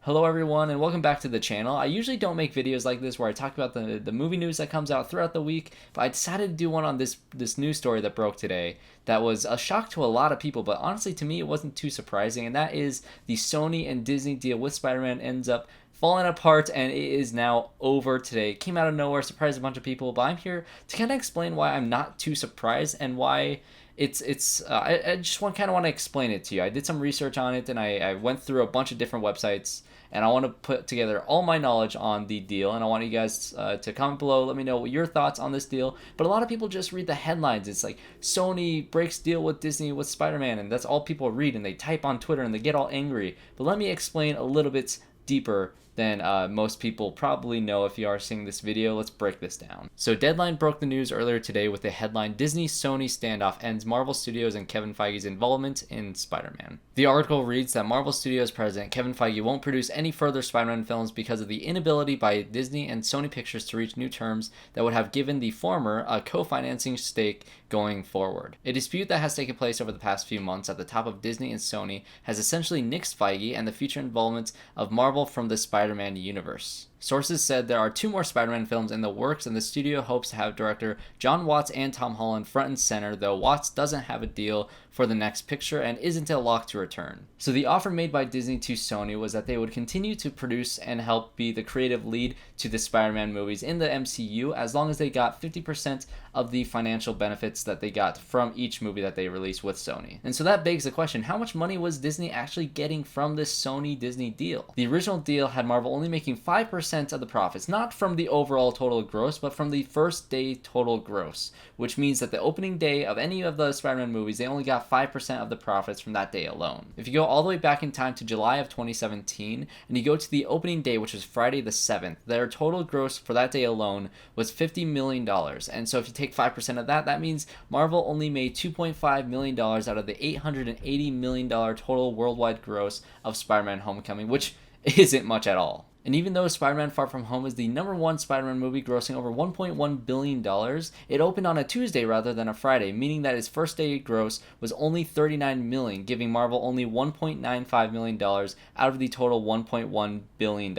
Hello everyone and welcome back to the channel. I usually don't make videos like this where I talk about the movie news that comes out throughout the week, but I decided to do one on this news story that broke today that was a shock to a lot of people, but honestly to me it wasn't too surprising, and that is the Sony and Disney deal with Spider-Man ends up falling apart and it is now over today. It came out of nowhere, surprised a bunch of people, but I'm here to kind of explain why I'm not too surprised and why I just want to explain it to you. I did some research on it and I went through a bunch of different websites and I want to put together all my knowledge on the deal, and I want you guys to comment below, let me know what your thoughts on this deal. But a lot of people just read the headlines. It's like Sony breaks deal with Disney with Spider-Man, and that's all people read, and they type on Twitter and they get all angry. But let me explain a little bit deeper than most people probably know if you are seeing this video. Let's break this down. So Deadline broke the news earlier today with the headline, Disney-Sony standoff ends Marvel Studios and Kevin Feige's involvement in Spider-Man. The article reads that Marvel Studios president Kevin Feige won't produce any further Spider-Man films because of the inability by Disney and Sony Pictures to reach new terms that would have given the former a co-financing stake going forward. A dispute that has taken place over the past few months at the top of Disney and Sony has essentially nixed Feige and the future involvement of Marvel from the Spider-Man universe. Sources said there are 2 more Spider-Man films in the works, and the studio hopes to have director Jon Watts and Tom Holland front and center, though Watts doesn't have a deal for the next picture and isn't a lock to return. So the offer made by Disney to Sony was that they would continue to produce and help be the creative lead to the Spider-Man movies in the MCU as long as they got 50% of the financial benefits that they got from each movie that they released with Sony. And so that begs the question, how much money was Disney actually getting from this Sony-Disney deal? The original deal had Marvel only making 5% of the profits, not from the overall total gross, but from the first day total gross, which means that the opening day of any of the Spider-Man movies, they only got 5% of the profits from that day alone. If you go all the way back in time to July of 2017, and you go to the opening day, which was Friday the 7th, their total gross for that day alone was $50 million. And so if you take 5% of that, that means Marvel only made $2.5 million out of the $880 million total worldwide gross of Spider-Man Homecoming, which isn't much at all. And even though Spider-Man Far From Home is the #1 Spider-Man movie grossing over $1.1 billion, it opened on a Tuesday rather than a Friday, meaning that its first day gross was only $39 million, giving Marvel only $1.95 million out of the total $1.1 billion.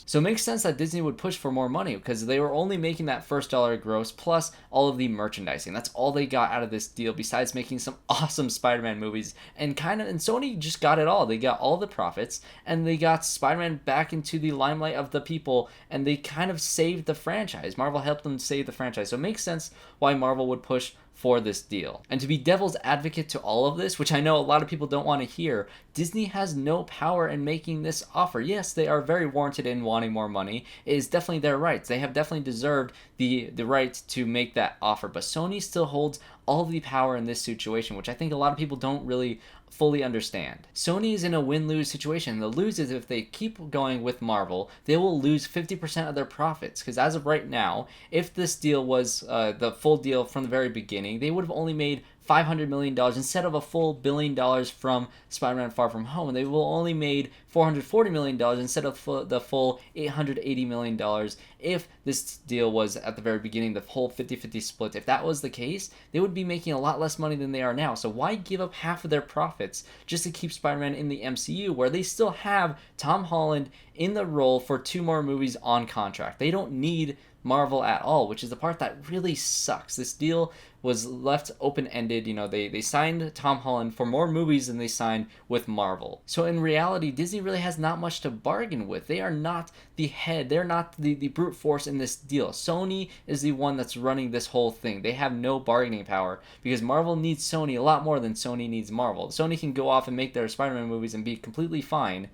So it makes sense that Disney would push for more money because they were only making that first dollar gross plus all of the merchandising. That's all they got out of this deal besides making some awesome Spider-Man movies. And Sony just got it all. They got all the profits and they got Spider-Man back into the limelight of the people, and they kind of saved the franchise. Marvel helped them save the franchise, so it makes sense why Marvel would push for this deal. And to be devil's advocate to all of this, which I know a lot of people don't want to hear, Disney has no power in making this offer. Yes, they are very warranted in wanting more money. It is definitely their rights. They have definitely deserved the right to make that offer, but Sony still holds all of the power in this situation, which I think a lot of people don't really fully understand. Sony is in a win-lose situation. The lose is if they keep going with Marvel, they will lose 50% of their profits, because as of right now, if this deal was the full deal from the very beginning, they would have only made $500 million instead of a full $1 billion from Spider-Man Far From Home. And they will only made $440 million instead of the full $880 million if this deal was at the very beginning, the whole 50-50 split. If that was the case, they would be making a lot less money than they are now. So why give up half of their profits just to keep Spider-Man in the MCU, where they still have Tom Holland in the role for 2 more movies on contract? They don't need Marvel at all, which is the part that really sucks. This deal was left open-ended. You know, they signed Tom Holland for more movies than they signed with Marvel. So in reality, Disney really has not much to bargain with. They are not the head. They're not the brute force in this deal. Sony is the one that's running this whole thing. They have no bargaining power because Marvel needs Sony a lot more than Sony needs Marvel. Sony can go off and make their Spider-Man movies and be completely fine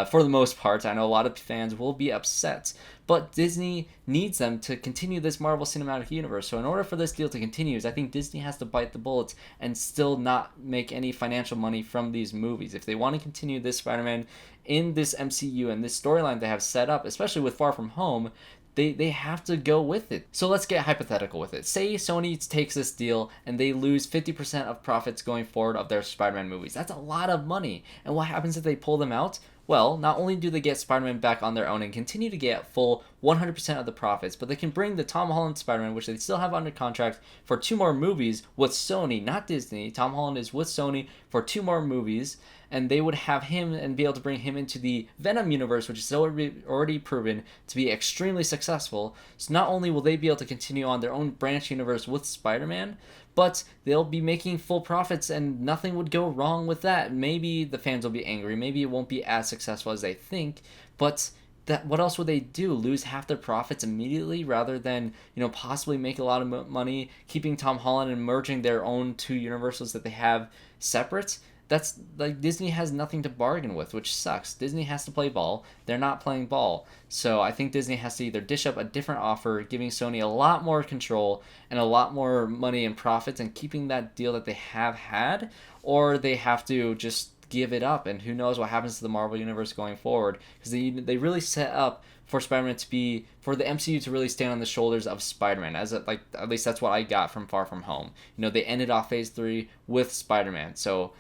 for the most part. I know a lot of fans will be upset, but Disney needs them to continue this Marvel Cinematic Universe. So in order for this deal to continue, I think Disney has to bite the bullet and still not make any financial money from these movies. If they want to continue this Spider-Man in this MCU and this storyline they have set up, especially with Far From Home, they have to go with it. So let's get hypothetical with it. Say Sony takes this deal and they lose 50% of profits going forward of their Spider-Man movies. That's a lot of money. And what happens if they pull them out? well, not only do they get Spider-Man back on their own and continue to get full 100% of the profits, but they can bring the Tom Holland Spider-Man, which they still have under contract for 2 more movies with Sony, not Disney. Tom Holland is with Sony for 2 more movies, and they would have him and be able to bring him into the Venom universe, which is already proven to be extremely successful. So not only will they be able to continue on their own branch universe with Spider-Man, but they'll be making full profits and nothing would go wrong with that. Maybe the fans will be angry, maybe it won't be as successful as they think, but that, what else would they do? Lose half their profits immediately rather than, possibly make a lot of money keeping Tom Holland and merging their own 2 universes that they have separate? That's like Disney has nothing to bargain with, which sucks. Disney has to play ball. They're not playing ball. So I think Disney has to either dish up a different offer, giving Sony a lot more control and a lot more money and profits and keeping that deal that they have had, or they have to just give it up, and who knows what happens to the Marvel universe going forward, because they really set up for Spider-Man to be, for the MCU to really stand on the shoulders of Spider-Man, at least that's what I got from Far From Home. They ended off Phase 3 with Spider-Man, so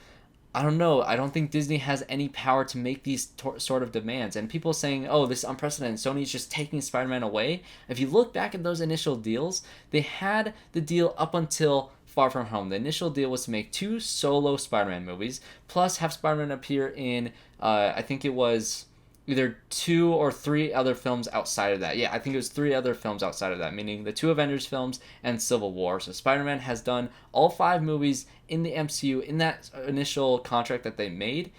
I don't know. I don't think Disney has any power to make these sort of demands. And people saying, oh, this is unprecedented. Sony's just taking Spider-Man away. If you look back at those initial deals, they had the deal up until Far From Home. The initial deal was to make 2 solo Spider-Man movies, plus have Spider-Man appear in, I think it was either 2 or 3 other films outside of that. Yeah, I think it was 3 other films outside of that, meaning the 2 Avengers films and Civil War. So Spider-Man has done all 5 movies in the MCU in that initial contract that they made,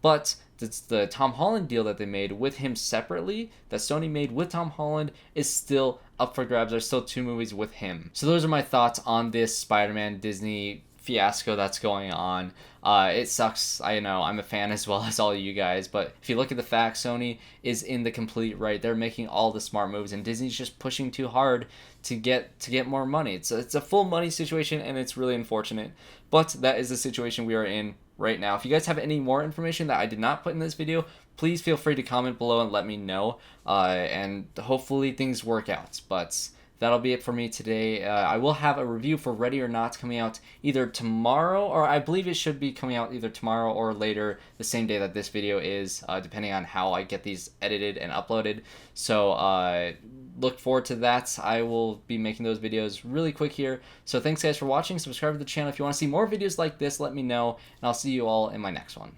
but the Tom Holland deal that they made with him separately, that Sony made with Tom Holland, is still up for grabs. There's still 2 movies with him. So those are my thoughts on this Spider-Man Disney fiasco that's going on. It sucks. I know I'm a fan as well as all of you guys, but if you look at the facts, Sony is in the complete right. They're making all the smart moves, and Disney's just pushing too hard to get more money. It's a full money situation, and it's really unfortunate. But that is the situation we are in right now. If you guys have any more information that I did not put in this video, please feel free to comment below and let me know. And hopefully things work out. But that'll be it for me today. I will have a review for Ready or Not coming out either tomorrow, or I believe it should be coming out either tomorrow or later, the same day that this video is, depending on how I get these edited and uploaded. So look forward to that. I will be making those videos really quick here. So thanks guys for watching. Subscribe to the channel. If you want to see more videos like this, let me know, and I'll see you all in my next one.